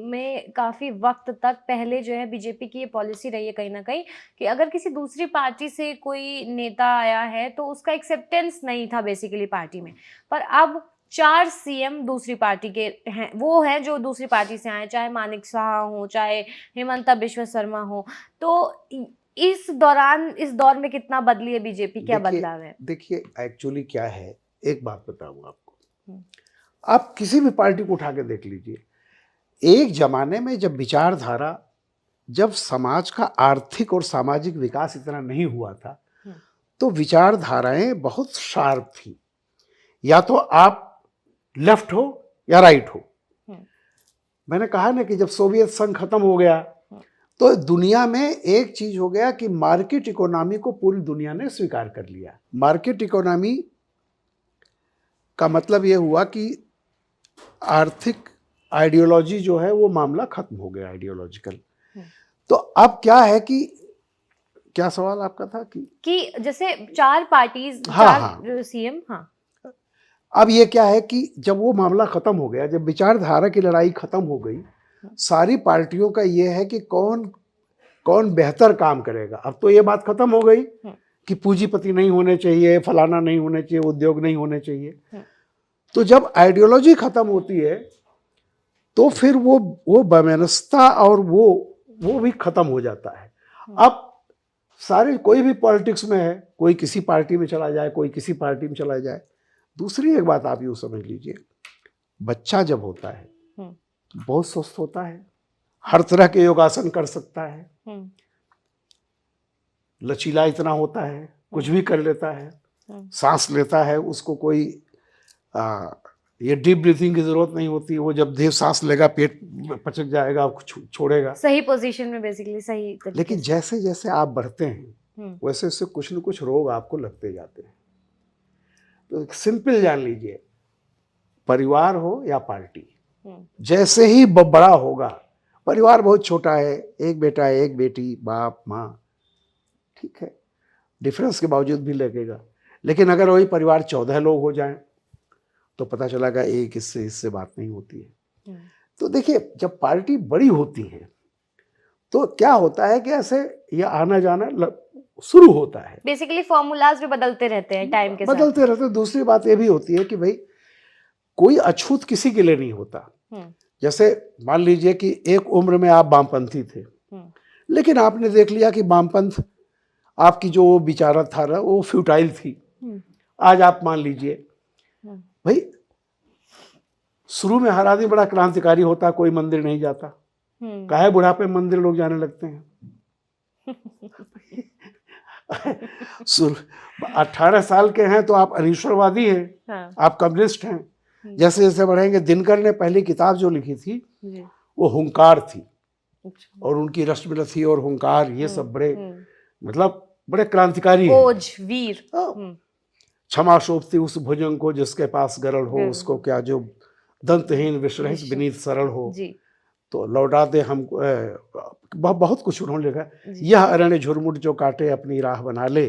A: में काफ़ी वक्त तक पहले जो है बीजेपी की ये पॉलिसी रही है कहीं ना कहीं कि अगर किसी दूसरी पार्टी से कोई नेता आया है तो उसका एक्सेप्टेंस नहीं था बेसिकली पार्टी में। पर अब 4 सीएम दूसरी पार्टी के हैं, वो हैं जो दूसरी पार्टी से आए, चाहे मानिक शाह हो, चाहे हेमंता बिश्व शर्मा हो। तो इस दौर में कितना बदली है बीजेपी, क्या बदलाव है?
B: देखिए एक्चुअली क्या है, एक बात बताऊं आपको, आप किसी भी पार्टी को उठा के देख लीजिए, एक जमाने में जब विचारधारा, जब समाज का आर्थिक और सामाजिक विकास इतना नहीं हुआ था, तो विचारधाराएं बहुत शार्प थी, या तो आप लेफ्ट हो या राइट हो। मैंने कहा ना कि जब सोवियत संघ खत्म हो गया तो दुनिया में एक चीज हो गया कि मार्केट इकोनॉमी को पूरी दुनिया ने स्वीकार कर लिया। मार्केट इकोनॉमी का मतलब यह हुआ कि आर्थिक आइडियोलॉजी जो है वो मामला खत्म हो गया, आइडियोलॉजिकल। तो अब क्या है कि, क्या सवाल आपका था कि
A: जैसे 4 पार्टीज,
B: हाँ,
A: 4 सीएम। हाँ,
B: अब ये क्या है कि जब वो मामला खत्म हो गया, जब विचारधारा की लड़ाई खत्म हो गई, सारी पार्टियों का ये है कि कौन कौन बेहतर काम करेगा। अब तो ये बात खत्म हो गई कि पूंजीपति नहीं होने चाहिए, फलाना नहीं होने चाहिए, उद्योग नहीं होने चाहिए। तो जब आइडियोलॉजी खत्म होती है तो फिर वो वैमनस्यता और वो भी खत्म हो जाता है। अब सारे, कोई भी पॉलिटिक्स में है, कोई किसी पार्टी में चला जाए, कोई किसी पार्टी में चला जाए। दूसरी एक बात आप यूँ समझ लीजिए, बच्चा जब होता है बहुत स्वस्थ होता है, हर तरह के योगासन कर सकता है, लचीला इतना होता है, कुछ भी कर लेता है, सांस लेता है, उसको कोई ये डीप ब्रीथिंग की जरूरत नहीं होती। वो जब देह सांस लेगा पेट पचक जाएगा, छोड़ेगा, सही
A: पोजीशन में, बेसिकली सही।
B: लेकिन जैसे जैसे आप बढ़ते हैं वैसे वैसे कुछ न कुछ रोग आपको लगते जाते हैं। तो सिंपल जान लीजिए, परिवार हो या पार्टी, जैसे ही बड़ा होगा, परिवार बहुत छोटा है, एक बेटा है, एक बेटी, बाप माँ, ठीक है, डिफरेंस के बावजूद भी लगेगा। लेकिन अगर वही परिवार 14 लोग हो जाएं तो पता चलेगा एक इससे बात नहीं होती है। तो देखिए, जब पार्टी बड़ी होती है तो क्या होता है कि ऐसे ये आना जाना शुरू होता है।
A: बेसिकली फॉर्मूलाज भी बदलते रहते हैं टाइम के साथ,
B: बदलते रहते हैं। दूसरी बात ये भी होती है कि भाई कोई अछूत किसी के लिए नहीं होता। जैसे मान लीजिए कि एक उम्र में आप वामपंथी थे, लेकिन आपने देख लिया कि वामपंथ आपकी जो विचारधारा वो फ्यूटाइल थी। आज आप मान लीजिए, भाई शुरू में हर आदमी बड़ा क्रांतिकारी होता, कोई मंदिर नहीं जाता, काहे बुढ़ापे में मंदिर लोग जाने लगते हैं। 18 साल के हैं तो आप अनिश्वरवादी हैं, हाँ। आप कम्युनिस्ट हैं। जैसे जैसे बढ़ेंगे, दिनकर ने पहली किताब जो लिखी थी वो हुंकार थी,
A: अच्छा।
B: और उनकी रश्मिरथी और हुंकार ये सब बड़े मतलब बड़े क्रांतिकारी हैं।
A: ओज वीर।
B: हाँ। क्षमा शोभती उस भुजंग को जिसके पास गरल हो,
A: गरल
B: उसको क्या जो दंतहीन विषरहित
A: विश्व-
B: विनीत सरल हो,
A: जी
B: तो लौटा दे हमको। बहुत कुछ उन्होंने लिखा।
A: जी।
B: यह अरण्य झुरमुट जो काटे अपनी राह बना ले,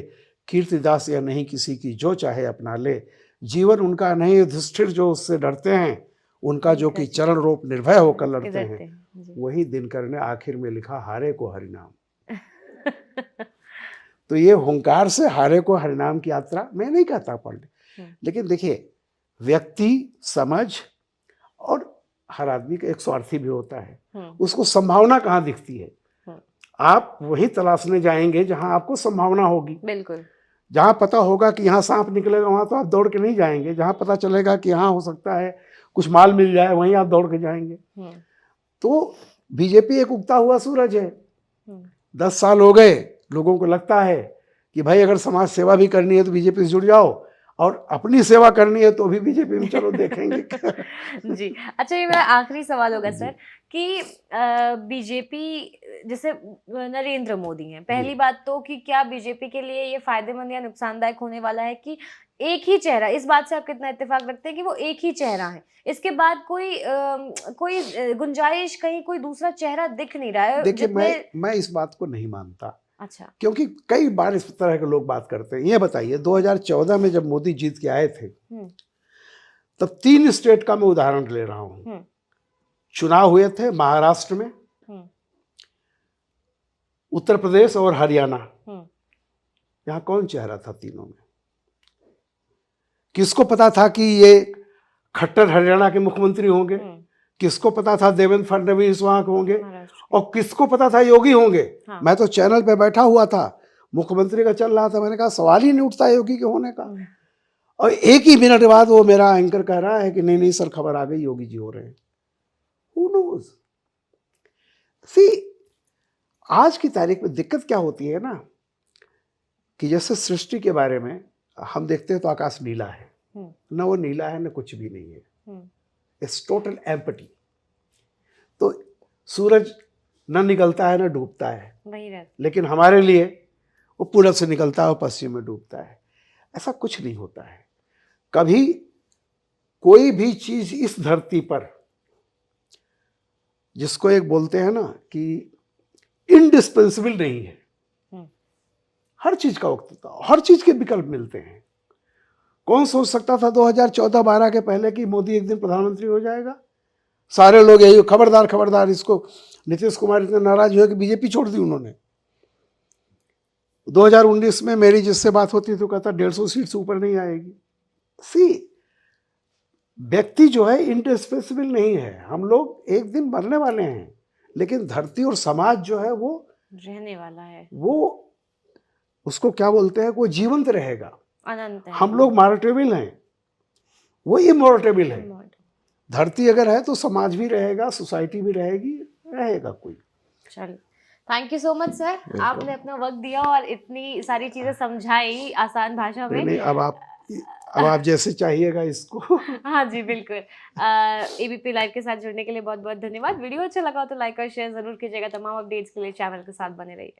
B: कीर्तिदास या नहीं किसी की जो चाहे अपना ले, जीवन उनका नहीं युधिष्ठिर जो उससे डरते हैं, उनका जो कि चरण रोप निर्भय होकर लड़ते हैं,
A: जी।
B: वही दिनकर ने आखिर में लिखा हारे को हरिनाम। तो ये हुंकार से हारे को हरिनाम की यात्रा मैं नहीं कहता पढ़ ले, लेकिन देखिए व्यक्ति समझ, और हर आदमी का एक स्वार्थी भी होता है, उसको संभावना कहाँ दिखती है, आप वही तलाशने जाएंगे जहां आपको संभावना होगी।
A: बिल्कुल।
B: जहां पता होगा कि यहाँ सांप निकलेगा वहां तो आप दौड़ के नहीं जाएंगे, जहां पता चलेगा कि यहाँ हो सकता है कुछ माल मिल जाए वहीं आप दौड़ के जाएंगे। तो बीजेपी एक उगता हुआ सूरज है। 10 साल हो गए, लोगों को लगता है कि भाई अगर समाज सेवा भी करनी है तो बीजेपी से जुड़ जाओ, और अपनी सेवा करनी है तो भी बीजेपी में चलो देखेंगे।
A: जी। अच्छा, ये मेरा आखिरी सवाल होगा सर कि बीजेपी जैसे नरेंद्र मोदी हैं, पहली बात तो कि क्या बीजेपी के लिए ये फायदेमंद या नुकसानदायक होने वाला है कि एक ही चेहरा, इस बात से आप कितना इत्तेफाक रखते हैं कि वो एक ही चेहरा है, इसके बाद कोई गुंजाइश कहीं कोई दूसरा चेहरा दिख नहीं रहा है?
B: देखिए मैं इस बात को नहीं मानता।
A: अच्छा।
B: क्योंकि कई बार इस तरह के लोग बात करते हैं। ये बताइए 2014 में जब मोदी जीत के आए थे तब 3 स्टेट का मैं उदाहरण ले रहा हूं। चुनाव हुए थे महाराष्ट्र में, उत्तर प्रदेश और हरियाणा। यहां कौन चेहरा था तीनों में? किसको पता था कि ये खट्टर हरियाणा के मुख्यमंत्री होंगे? किसको पता था देवेंद्र फडणवीस वहां के होंगे? और किसको पता था योगी होंगे? हाँ। मैं तो चैनल पे बैठा हुआ था, मुख्यमंत्री का चल रहा था, मैंने कहा सवाल ही नहीं उठता योगी के होने का। और एक ही मिनट बाद वो मेरा एंकर कह रहा है कि नहीं नहीं सर खबर आ गई, योगी जी हो रहे हैं। Who knows? See, आज की तारीख में दिक्कत क्या होती है ना, कि जैसे सृष्टि के बारे में हम देखते हैं तो आकाश नीला है, ना वो नीला है ना कुछ भी नहीं है, इट्स टोटल एम्पटी। तो सूरज न निकलता है ना डूबता है, लेकिन हमारे लिए वो पूरब से निकलता है और पश्चिम में डूबता है। ऐसा कुछ नहीं होता है। कभी कोई भी चीज इस धरती पर, जिसको एक बोलते हैं ना कि इंडिस्पेंसिबल नहीं है, हर चीज का वक्त होता है, हर चीज के विकल्प मिलते हैं। कौन सोच सकता था 2014-12 के पहले कि मोदी एक दिन प्रधानमंत्री हो जाएगा? सारे लोग यही खबरदार खबरदार। इसको नीतीश कुमार इतने नाराज हुए कि बीजेपी छोड़ दी उन्होंने। 2019 में मेरी जिससे बात होती तो कहता 150 सीट से ऊपर नहीं आएगी। सी, व्यक्ति जो है इंडिस्पेंसिबल नहीं है। हम लोग एक दिन मरने वाले हैं, लेकिन धरती और समाज जो है वो
A: रहने वाला है। वो
B: उसको क्या बोलते हैं, वो जीवंत रहेगा,
A: अनंत है। हम
B: लोग मॉर्टेबल हैं, वो इमॉर्टेबल है। धरती अगर है तो समाज भी रहेगा, सोसाइटी भी रहेगी, रहेगा कोई।
A: चलिए, thank you so much sir, आपने अपना वक्त दिया और इतनी सारी चीजें समझाई आसान भाषा में।
B: नहीं, अब आप जैसे चाहिएगा इसको।
A: हाँ जी बिल्कुल। एबीपी लाइव के साथ जुड़ने के लिए बहुत बहुत धन्यवाद। वीडियो अच्छा लगा हो तो लाइक और शेयर जरूर कीजिएगा। तमाम अपडेट्स के लिए चैनल के साथ बने रहिए।